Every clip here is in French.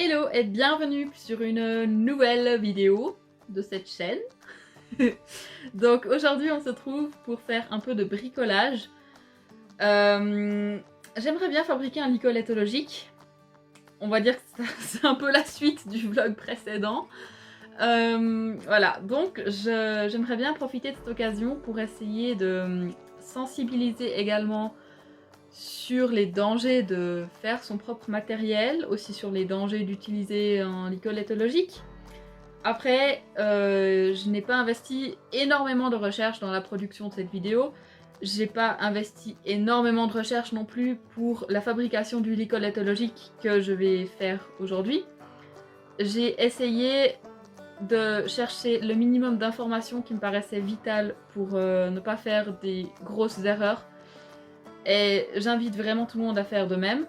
Hello et bienvenue sur une nouvelle vidéo de cette chaîne. Donc aujourd'hui on se trouve pour faire un peu de bricolage. J'aimerais bien fabriquer un licol éthologique. On va dire que c'est un peu la suite du vlog précédent. Voilà, donc j'aimerais bien profiter de cette occasion pour essayer de sensibiliser également sur les dangers de faire son propre matériel, aussi sur les dangers d'utiliser un licol éthologique. Après, je n'ai pas investi énormément de recherche dans la production de cette vidéo. J'ai pas investi énormément de recherche non plus pour la fabrication du licol éthologique que je vais faire aujourd'hui. J'ai essayé de chercher le minimum d'informations qui me paraissaient vitales pour ne pas faire des grosses erreurs. Et j'invite vraiment tout le monde à faire de même.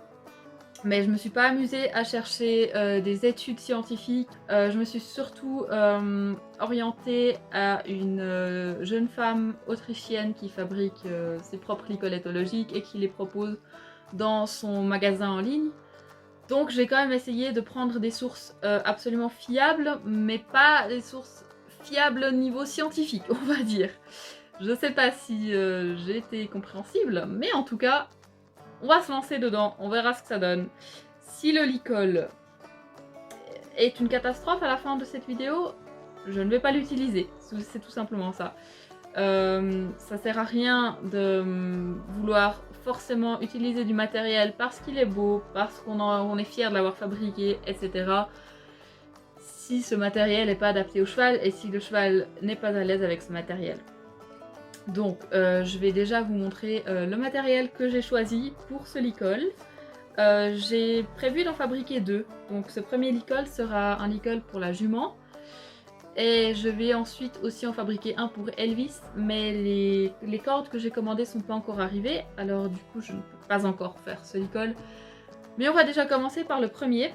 Mais je me suis pas amusée à chercher des études scientifiques. Je me suis surtout orientée à une jeune femme autrichienne qui fabrique ses propres licols éthologiques et qui les propose dans son magasin en ligne. Donc j'ai quand même essayé de prendre des sources absolument fiables, mais pas des sources fiables au niveau scientifique, on va dire. Je sais pas si j'ai été compréhensible, mais en tout cas, on va se lancer dedans, on verra ce que ça donne. Si le licol est une catastrophe à la fin de cette vidéo, je ne vais pas l'utiliser, c'est tout simplement ça. Ça sert à rien de vouloir forcément utiliser du matériel parce qu'il est beau, parce qu'on est fier de l'avoir fabriqué, etc. Si ce matériel n'est pas adapté au cheval et si le cheval n'est pas à l'aise avec ce matériel. Donc je vais déjà vous montrer le matériel que j'ai choisi pour ce licol. J'ai prévu d'en fabriquer deux. Donc ce premier licol sera un licol pour la jument. Et je vais ensuite aussi en fabriquer un pour Elvis. Mais les cordes que j'ai commandées sont pas encore arrivées. Alors du coup je ne peux pas encore faire ce licol. Mais on va déjà commencer par le premier.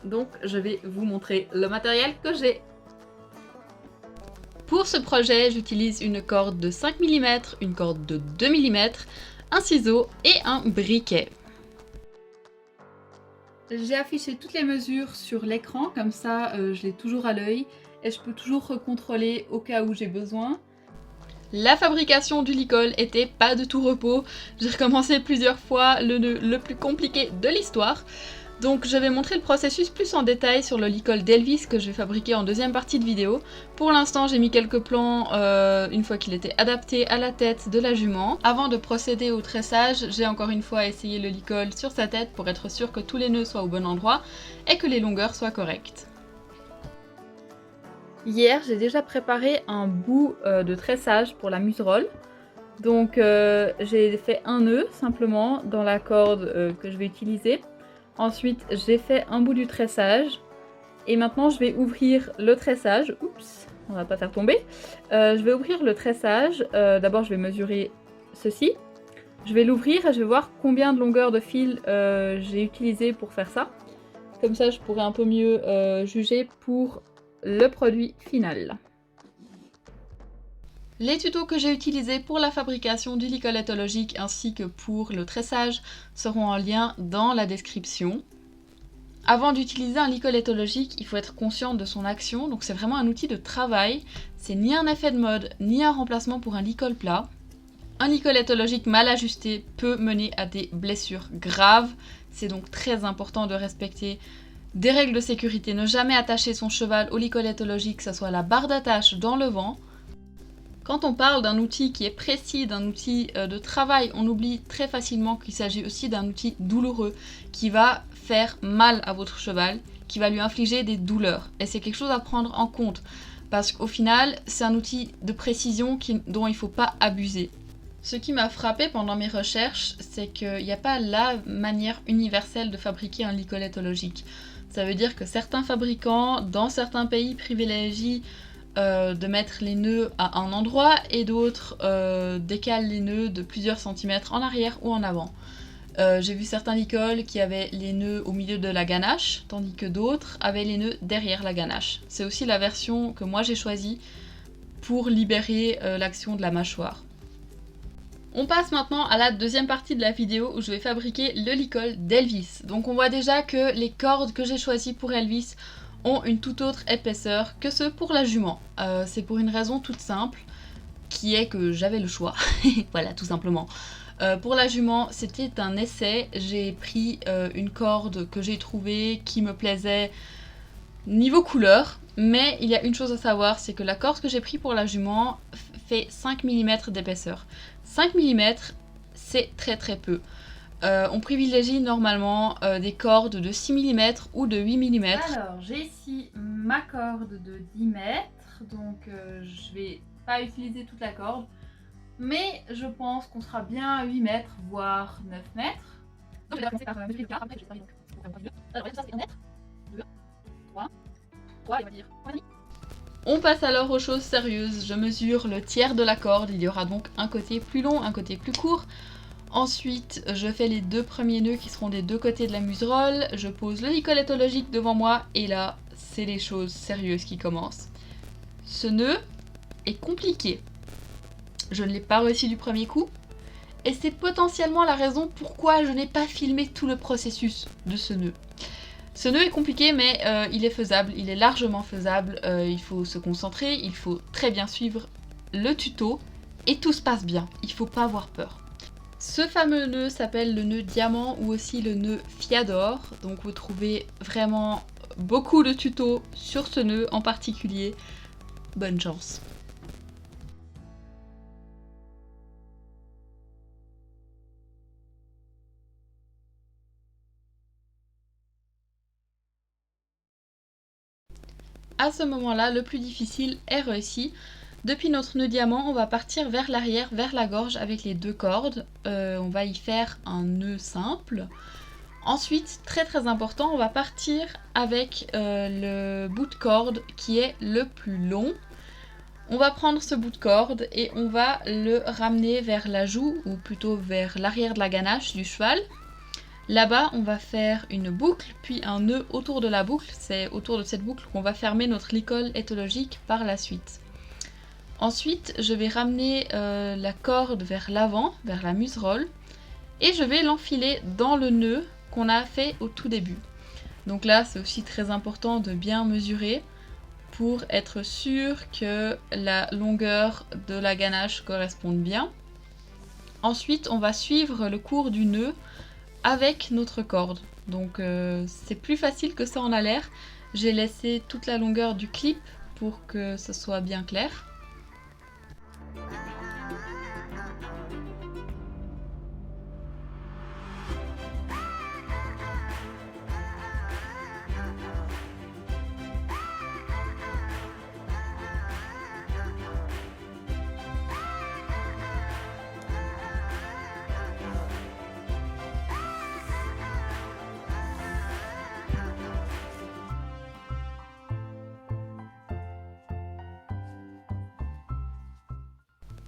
Donc je vais vous montrer le matériel que j'ai. Pour ce projet, j'utilise une corde de 5 mm, une corde de 2 mm, un ciseau et un briquet. J'ai affiché toutes les mesures sur l'écran, comme ça je l'ai toujours à l'œil et je peux toujours recontrôler au cas où j'ai besoin. La fabrication du licol était pas de tout repos, j'ai recommencé plusieurs fois le nœud le plus compliqué de l'histoire. Donc je vais montrer le processus plus en détail sur le licol d'Elvis que je vais fabriquer en deuxième partie de vidéo. Pour l'instant j'ai mis quelques plans une fois qu'il était adapté à la tête de la jument. Avant de procéder au tressage, j'ai encore une fois essayé le licol sur sa tête pour être sûr que tous les nœuds soient au bon endroit et que les longueurs soient correctes. Hier j'ai déjà préparé un bout de tressage pour la muserolle. Donc j'ai fait un nœud simplement dans la corde que je vais utiliser. Ensuite, j'ai fait un bout du tressage. Et maintenant, je vais ouvrir le tressage. Oups, on va pas faire tomber. Je vais ouvrir le tressage. D'abord, je vais mesurer ceci. Je vais l'ouvrir et je vais voir combien de longueur de fil j'ai utilisé pour faire ça. Comme ça, je pourrai un peu mieux juger pour le produit final. Les tutos que j'ai utilisés pour la fabrication du licol éthologique ainsi que pour le tressage seront en lien dans la description. Avant d'utiliser un licol éthologique, il faut être conscient de son action, donc c'est vraiment un outil de travail. C'est ni un effet de mode, ni un remplacement pour un licol plat. Un licol éthologique mal ajusté peut mener à des blessures graves. C'est donc très important de respecter des règles de sécurité. Ne jamais attacher son cheval au licol éthologique, que ce soit la barre d'attache dans le vent. Quand on parle d'un outil qui est précis, d'un outil de travail, on oublie très facilement qu'il s'agit aussi d'un outil douloureux qui va faire mal à votre cheval, qui va lui infliger des douleurs. Et c'est quelque chose à prendre en compte parce qu'au final, c'est un outil de précision dont il ne faut pas abuser. Ce qui m'a frappé pendant mes recherches, c'est qu'il n'y a pas la manière universelle de fabriquer un licol éthologique. Ça veut dire que certains fabricants, dans certains pays, privilégient de mettre les nœuds à un endroit et d'autres décalent les nœuds de plusieurs centimètres en arrière ou en avant. J'ai vu certains licols qui avaient les nœuds au milieu de la ganache, tandis que d'autres avaient les nœuds derrière la ganache. C'est aussi la version que moi j'ai choisie pour libérer l'action de la mâchoire. On passe maintenant à la deuxième partie de la vidéo où je vais fabriquer le licol d'Elvis. Donc on voit déjà que les cordes que j'ai choisies pour Elvis ont une toute autre épaisseur que ceux pour la jument. C'est pour une raison toute simple, qui est que j'avais le choix. Voilà, tout simplement. Pour la jument, c'était un essai. J'ai pris une corde que j'ai trouvée qui me plaisait niveau couleur. Mais il y a une chose à savoir, c'est que la corde que j'ai pris pour la jument fait 5 mm d'épaisseur. 5 mm, c'est très très peu. On privilégie normalement des cordes de 6 mm ou de 8 mm. Alors, j'ai ici ma corde de 10 mètres, donc je vais pas utiliser toute la corde, mais je pense qu'on sera bien à 8 mètres, voire 9 mètres. Donc je vais commencer par mesurer le quart, après je vais séparer donc. Alors, ça c'est 1 mètre, 2, 3, et on va dire 3,5. On passe alors aux choses sérieuses. Je mesure le tiers de la corde, il y aura donc un côté plus long, un côté plus court. Ensuite, je fais les 2 premiers nœuds qui seront des 2 côtés de la muserolle. Je pose le licol éthologique devant moi et là, c'est les choses sérieuses qui commencent. Ce nœud est compliqué. Je ne l'ai pas réussi du premier coup. Et c'est potentiellement la raison pourquoi je n'ai pas filmé tout le processus de ce nœud. Ce nœud est compliqué mais il est faisable, il est largement faisable. Il faut se concentrer, il faut très bien suivre le tuto et tout se passe bien. Il ne faut pas avoir peur. Ce fameux nœud s'appelle le nœud diamant ou aussi le nœud fiador. Donc vous trouvez vraiment beaucoup de tutos sur ce nœud en particulier. Bonne chance! À ce moment-là, le plus difficile est réussi. Depuis notre nœud diamant, on va partir vers l'arrière, vers la gorge avec les 2 cordes. On va y faire un nœud simple. Ensuite, très très important, on va partir avec le bout de corde qui est le plus long. On va prendre ce bout de corde et on va le ramener vers la joue, ou plutôt vers l'arrière de la ganache du cheval. Là-bas, on va faire une boucle, puis un nœud autour de la boucle. C'est autour de cette boucle qu'on va fermer notre licol éthologique par la suite. Ensuite, je vais ramener la corde vers l'avant, vers la muserolle, et je vais l'enfiler dans le nœud qu'on a fait au tout début. Donc là, c'est aussi très important de bien mesurer pour être sûr que la longueur de la ganache corresponde bien. Ensuite, on va suivre le cours du nœud avec notre corde. Donc c'est plus facile que ça en a l'air. J'ai laissé toute la longueur du clip pour que ce soit bien clair.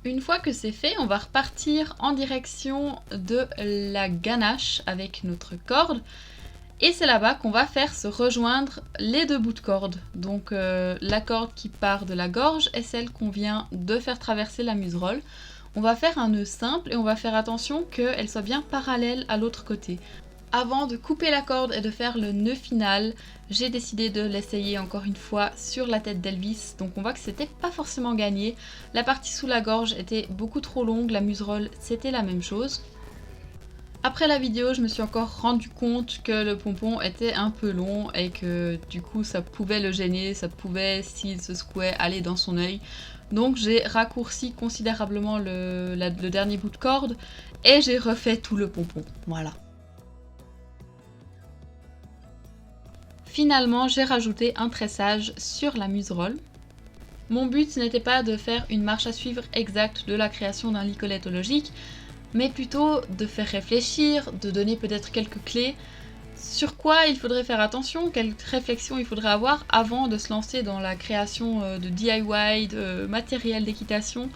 Une fois que c'est fait, on va repartir en direction de la ganache avec notre corde. Et c'est là-bas qu'on va faire se rejoindre les 2 bouts de corde. Donc la corde qui part de la gorge est celle qu'on vient de faire traverser la muserolle. On va faire un nœud simple et on va faire attention qu'elle soit bien parallèle à l'autre côté. Avant de couper la corde et de faire le nœud final, j'ai décidé de l'essayer encore une fois sur la tête d'Elvis. Donc on voit que c'était pas forcément gagné. La partie sous la gorge était beaucoup trop longue, la muserolle c'était la même chose. Après la vidéo, je me suis encore rendu compte que le pompon était un peu long et que du coup ça pouvait le gêner, ça pouvait, s'il se secouait, aller dans son œil. Donc j'ai raccourci considérablement le dernier bout de corde et j'ai refait tout le pompon. Voilà. Finalement, j'ai rajouté un tressage sur la muserolle. Mon but n'était pas de faire une marche à suivre exacte de la création d'un licol éthologique, mais plutôt de faire réfléchir, de donner peut-être quelques clés sur quoi il faudrait faire attention, quelle réflexion il faudrait avoir avant de se lancer dans la création de DIY, de matériel d'équitation,